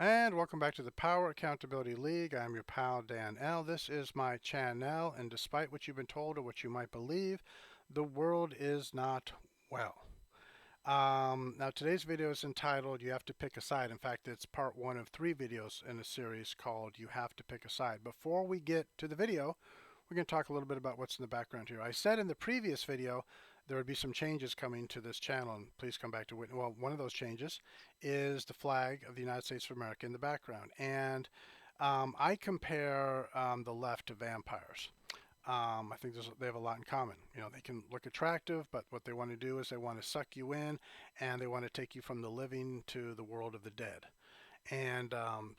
And welcome back to the Power Accountability League. I'm your pal Dan L. This is my channel, and despite what you've been told or what you might believe, the world is not well. Now today's video is entitled "You Have to Pick a Side." In fact, it's part one of three videos in a series called "You Have to Pick a Side." Before we get to the video, we're going to talk a little bit about what's in the background here. I said in the previous video there would be some changes coming to this channel, and please come back to it. Well, one of those changes is the flag of the United States of America in the background. And I compare the left to vampires. I think they have a lot in common. You know, they can look attractive, but what they want to do is they want to suck you in, and they want to take you from the living to the world of the dead. And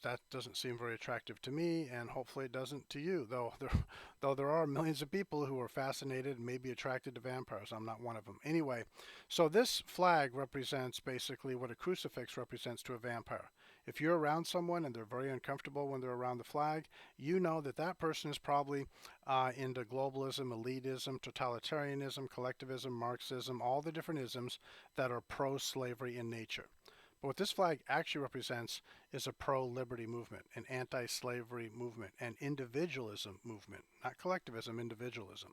that doesn't seem very attractive to me, and hopefully it doesn't to you. Though there are millions of people who are fascinated and maybe attracted to vampires. I'm not one of them. Anyway, so this flag represents basically what a crucifix represents to a vampire. If you're around someone and they're very uncomfortable when they're around the flag, you know that that person is probably into globalism, elitism, totalitarianism, collectivism, Marxism, all the different isms that are pro-slavery in nature. But what this flag actually represents is a pro-liberty movement, an anti-slavery movement, an individualism movement, not collectivism, individualism.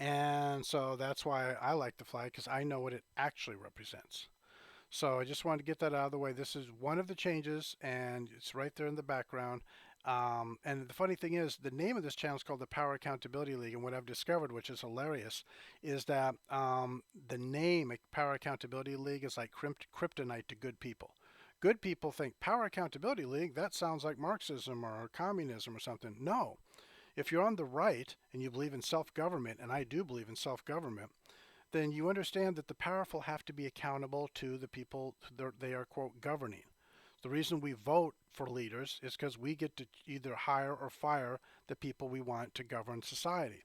And so that's why I like the flag, because I know what it actually represents. So I just wanted to get that out of the way. This is one of the changes, and it's right there in the background. And the funny thing is, the name of this channel is called the Power Accountability League. And what I've discovered, which is hilarious, is that the name Power Accountability League is like kryptonite to good people. Good people think Power Accountability League, that sounds like Marxism or communism or something. No. If you're on the right and you believe in self-government, and I do believe in self-government, then you understand that the powerful have to be accountable to the people they are, quote, governing. The reason we vote for leaders is because we get to either hire or fire the people we want to govern society.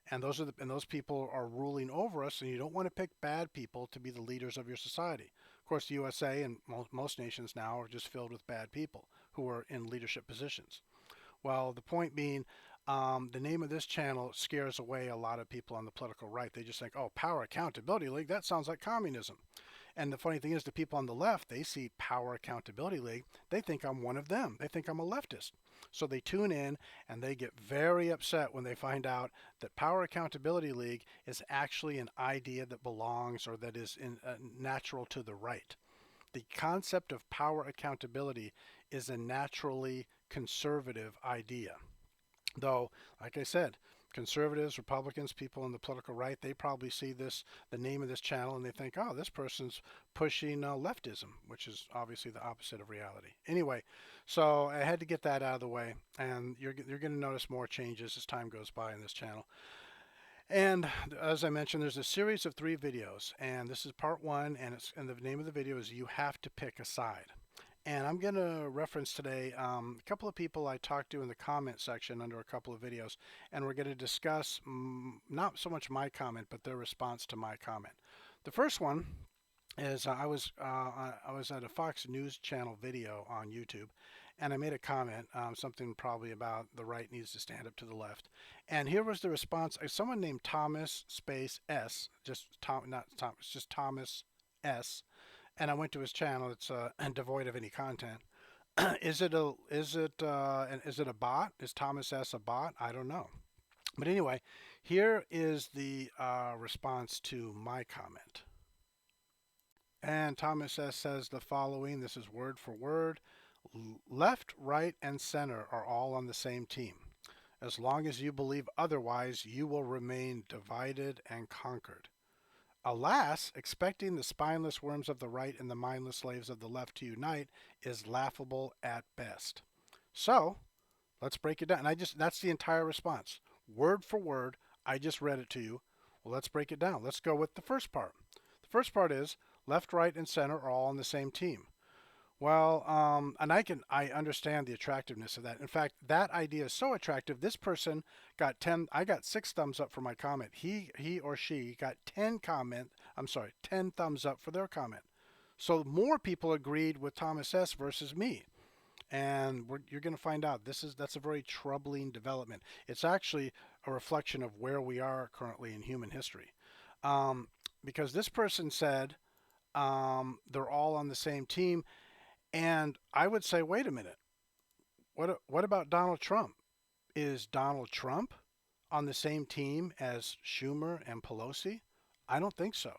And those people are ruling over us, and you don't want to pick bad people to be the leaders of your society. Of course, the USA and most nations now are just filled with bad people who are in leadership positions. Well, the point being, the name of this channel scares away a lot of people on the political right. They just think, oh, Power Accountability League, that sounds like communism. And the funny thing is, the people on the left, they see Power Accountability League, they think I'm one of them. They think I'm a leftist. So they tune in and they get very upset when they find out that Power Accountability League is actually an idea that belongs or that is natural to the right. The concept of power accountability is a naturally conservative idea. Though, like I said, conservatives, Republicans, people on the political right, they probably see the name of this channel, and they think, oh, this person's pushing leftism, which is obviously the opposite of reality. Anyway, so I had to get that out of the way, and you're going to notice more changes as time goes by in this channel. And as I mentioned, there's a series of three videos, and this is part one, and the name of the video is "You Have to Pick a Side." And I'm going to reference today a couple of people I talked to in the comment section under a couple of videos, and we're going to discuss not so much my comment, but their response to my comment. The first one is I was at a Fox News Channel video on YouTube, and I made a comment, something probably about the right needs to stand up to the left. And here was the response. Someone named Thomas Space S, just Tom, not Thomas, just Thomas S. And I went to his channel. It's devoid of any content. Is it a bot? Is Thomas S a bot? I don't know. But anyway, here is the response to my comment. And Thomas S says the following. This is word for word. Left, right, and center are all on the same team. As long as you believe otherwise, you will remain divided and conquered. Alas, expecting the spineless worms of the right and the mindless slaves of the left to unite is laughable at best. So, let's break it down. That's the entire response. Word for word, I just read it to you. Well, let's break it down. Let's go with the first part. The first part is left, right, and center are all on the same team. Well, and I understand the attractiveness of that. In fact, that idea is so attractive. This person got 10. I got 6 thumbs up for my comment. He or she got 10 thumbs up for their comment. So more people agreed with Thomas S versus me, and you're going to find out that's a very troubling development. It's actually a reflection of where we are currently in human history, because this person said they're all on the same team. And I would say, wait a minute. What about Donald Trump? Is Donald Trump on the same team as Schumer and Pelosi? I don't think so.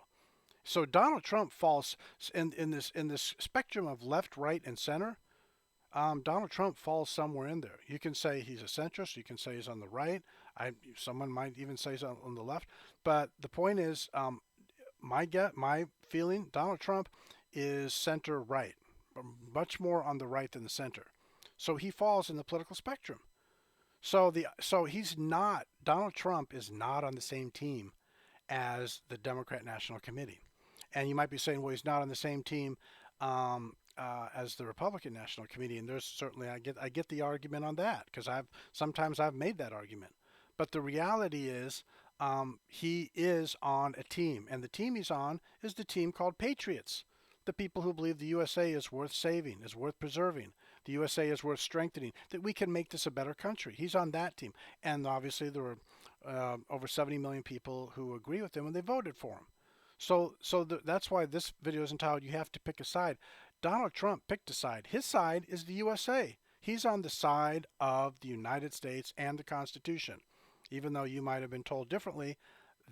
So Donald Trump falls in this spectrum of left, right, and center. Donald Trump falls somewhere in there. You can say he's a centrist. You can say he's on the right. Someone might even say he's on the left. But the point is, my feeling, Donald Trump is center right, much more on the right than the center. So he falls in the political spectrum. So he's not Donald Trump is not on the same team as the Democrat National Committee. And you might be saying, well, he's not on the same team as the Republican National Committee. And there's certainly I get the argument on that because I've made that argument. But the reality is, he is on a team, and the team he's on is the team called Patriots. The people who believe the USA is worth saving, is worth preserving, the USA is worth strengthening, that we can make this a better country. He's on that team. And obviously, there were over 70 million people who agree with him and they voted for him. That's why this video is entitled, You Have to Pick a Side. Donald Trump picked a side. His side is the USA. He's on the side of the United States and the Constitution. Even though you might have been told differently,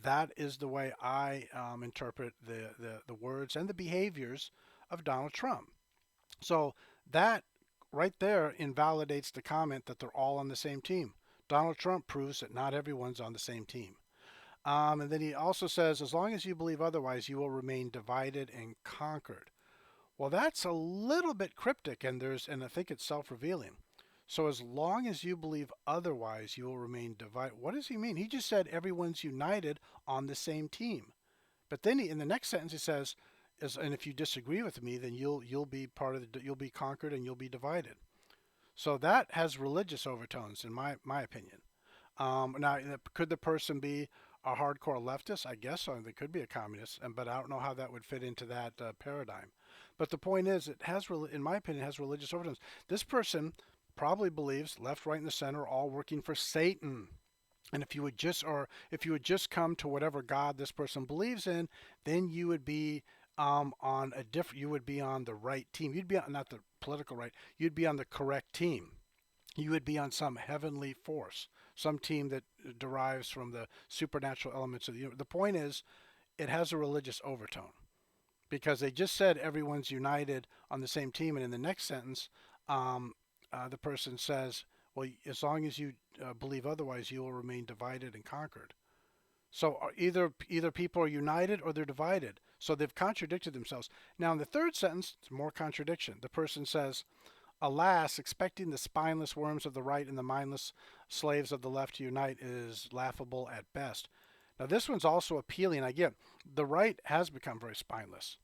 that is the way I interpret the words and the behaviors of Donald Trump. So that right there invalidates the comment that they're all on the same team. Donald Trump proves that not everyone's on the same team. And then he also says, as long as you believe otherwise, you will remain divided and conquered. Well, that's a little bit cryptic, and I think it's self-revealing. So as long as you believe otherwise, you will remain divided. What does he mean? He just said everyone's united on the same team. But then in the next sentence he says, and if you disagree with me, then you'll be you'll be conquered and you'll be divided. So that has religious overtones, in my opinion. Now, could the person be a hardcore leftist? I guess so. They could be a communist, but I don't know how that would fit into that paradigm. But the point is, in my opinion, it has religious overtones. This person probably believes left, right, and the center are all working for Satan. And if you would just come to whatever God this person believes in, then you would be on a different. You would be on the right team. You'd be on, not the political right. You'd be on the correct team. You would be on some heavenly force, some team that derives from the supernatural elements of the universe. The point is, it has a religious overtone because they just said everyone's united on the same team, and in the next sentence, the person says, well, as long as you believe otherwise, you will remain divided and conquered. So either people are united or they're divided. So they've contradicted themselves. Now in the third sentence, it's more contradiction. The person says, alas, expecting the spineless worms of the right and the mindless slaves of the left to unite is laughable at best. Now this one's also appealing. Again, the right has become very spineless.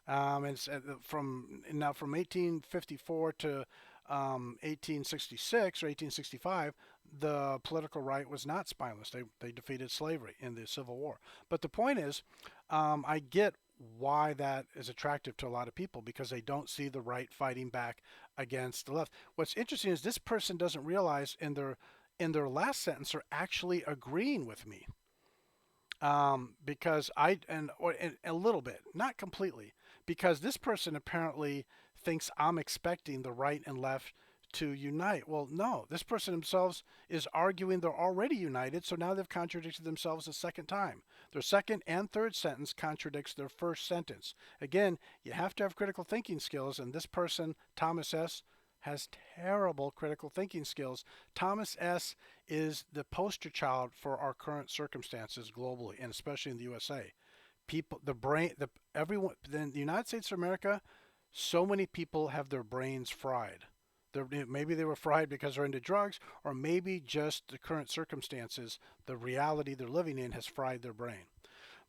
It's from 1854 to 1866 or 1865, the political right was not spineless. They defeated slavery in the Civil War. But the point is, I get why that is attractive to a lot of people because they don't see the right fighting back against the left. What's interesting is this person doesn't realize in their last sentence they're actually agreeing with me. Because and a little bit, not completely, because this person apparently thinks I'm expecting the right and left to unite. Well, no, this person themselves is arguing they're already united, so now they've contradicted themselves a second time. Their second and third sentence contradicts their first sentence. Again, you have to have critical thinking skills, and this person, Thomas S., has terrible critical thinking skills. Thomas S. is the poster child for our current circumstances globally, and especially in the USA. Everyone, in the United States of America, so many people have their brains fried. Maybe they were fried because they're into drugs, or maybe just the current circumstances, the reality they're living in has fried their brain.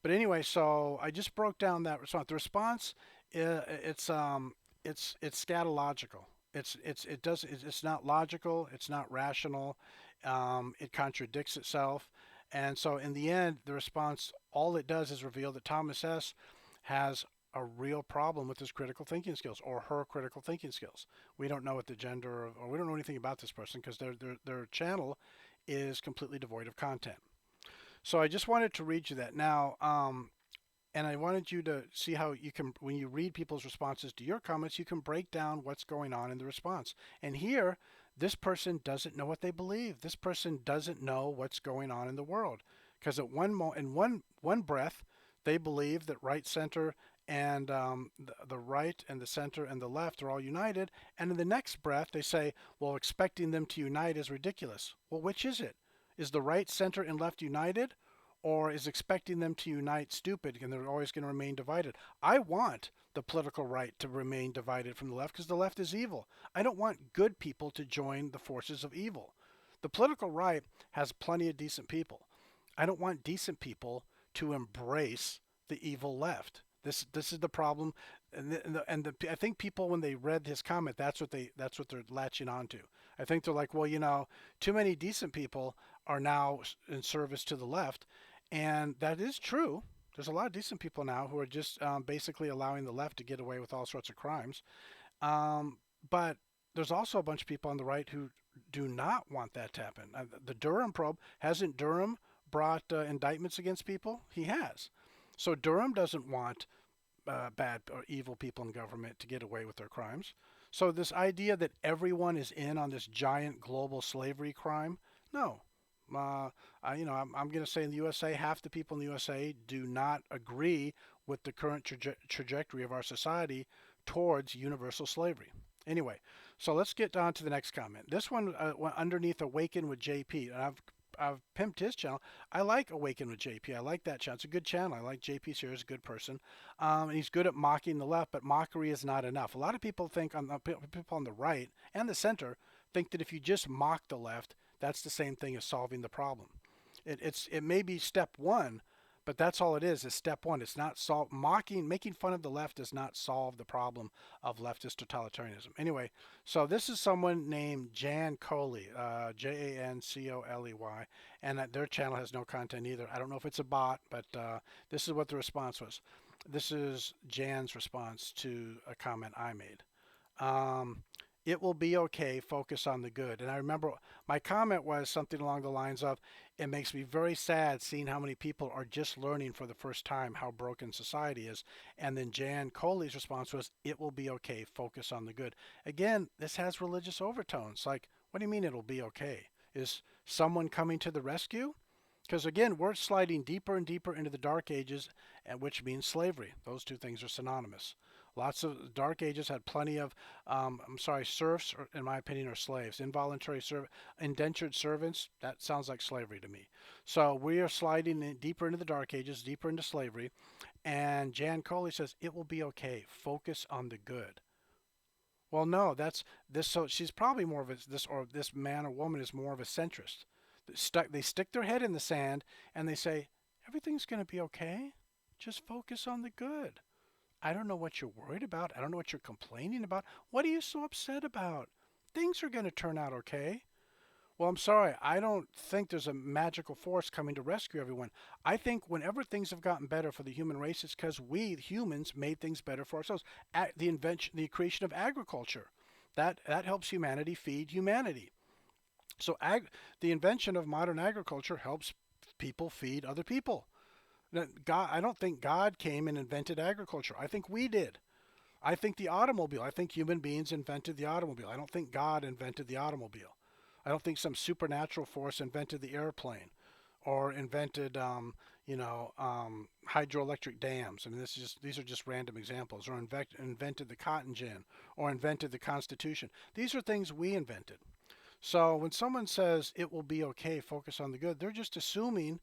But anyway, so I just broke down that response. The response, it's scatological. It's not logical. It's not rational. It contradicts itself. And so in the end, the response, all it does is reveal that Thomas S. has a real problem with his critical thinking skills or her critical thinking skills. We don't know what the gender, or we don't know anything about this person because their channel is completely devoid of content. So I just wanted to read you that. Now, And I wanted you to see how you can, when you read people's responses to your comments, you can break down what's going on in the response. And here, this person doesn't know what they believe. This person doesn't know what's going on in the world. Because at in one breath, they believe that right, center, and the right and the center and the left are all united. And in the next breath, they say, well, expecting them to unite is ridiculous. Well, which is it? Is the right, center, and left united? Or is expecting them to unite stupid and they're always going to remain divided? I want the political right to remain divided from the left because the left is evil. I don't want good people to join the forces of evil. The political right has plenty of decent people. I don't want decent people to embrace the evil left. This is the problem, I think people, when they read his comment, that's what they're latching onto. I think they're like, well, too many decent people are now in service to the left, and that is true. There's a lot of decent people now who are just basically allowing the left to get away with all sorts of crimes. But there's also a bunch of people on the right who do not want that to happen. The Durham probe, hasn't Durham brought indictments against people? He has. So Durham doesn't want bad or evil people in government to get away with their crimes. So this idea that everyone is in on this giant global slavery crime, no. I'm going to say in the USA, half the people in the USA do not agree with the current trajectory of our society towards universal slavery. Anyway, so let's get on to the next comment. This one went underneath Awaken with JP, and I've pimped his channel. I like Awaken with JP. I like that channel. It's a good channel. I like JP here. He's a good person. And he's good at mocking the left, but mockery is not enough. A lot of people think people on the right and the center think that if you just mock the left, that's the same thing as solving the problem. It may be step one, but that's all it is step one. It's not making fun of the left does not solve the problem of leftist totalitarianism. Anyway, so this is someone named Jan Coley, Jancoli, and their channel has no content either. I don't know if it's a bot, but this is what the response was. This is Jan's response to a comment I made. It will be okay, focus on the good. And I remember my comment was something along the lines of, it makes me very sad seeing how many people are just learning for the first time how broken society is. And then Jan Coley's response was, it will be okay, focus on the good. Again, this has religious overtones. Like, what do you mean it'll be okay? Is someone coming to the rescue? Because again, we're sliding deeper and deeper into the dark ages, which means slavery. Those two things are synonymous. Lots of dark ages had plenty of, serfs, in my opinion, are slaves. Indentured servants, that sounds like slavery to me. So we are sliding deeper into the dark ages, deeper into slavery. And Jan Coley says, it will be okay. Focus on the good. Well, no, that's this. So she's probably more of this man or woman is more of a centrist. They stick their head in the sand and they say, everything's going to be okay. Just focus on the good. I don't know what you're worried about. I don't know what you're complaining about. What are you so upset about? Things are going to turn out okay. Well, I'm sorry. I don't think there's a magical force coming to rescue everyone. I think whenever things have gotten better for the human race, it's because we humans made things better for ourselves. The creation of agriculture, that helps humanity feed humanity. So the invention of modern agriculture helps people feed other people. God, I don't think God came and invented agriculture. I think we did. I think the automobile. I think human beings invented the automobile. I don't think God invented the automobile. I don't think some supernatural force invented the airplane or invented, hydroelectric dams. I mean, these are just random examples. Or invented the cotton gin or invented the Constitution. These are things we invented. So when someone says it will be okay, focus on the good, they're just assuming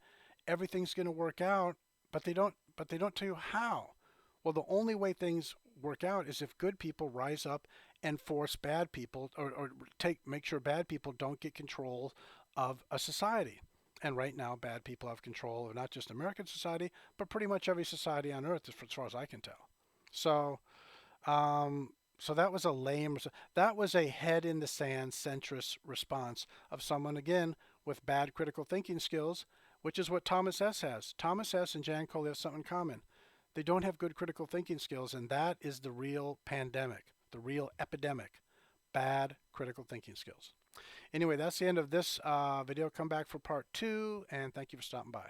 everything's going to work out, but they don't tell you how. Well, the only way things work out is if good people rise up and force bad people or make sure bad people don't get control of a society. And right now, bad people have control of not just American society, but pretty much every society on earth, as far as I can tell. So, so that was that was a head in the sand centrist response of someone, again, with bad critical thinking skills, which is what Thomas S. has. Thomas S. and Jan Coley have something in common. They don't have good critical thinking skills, and that is the real pandemic, the real epidemic, bad critical thinking skills. Anyway, that's the end of this video. Come back for part 2, and thank you for stopping by.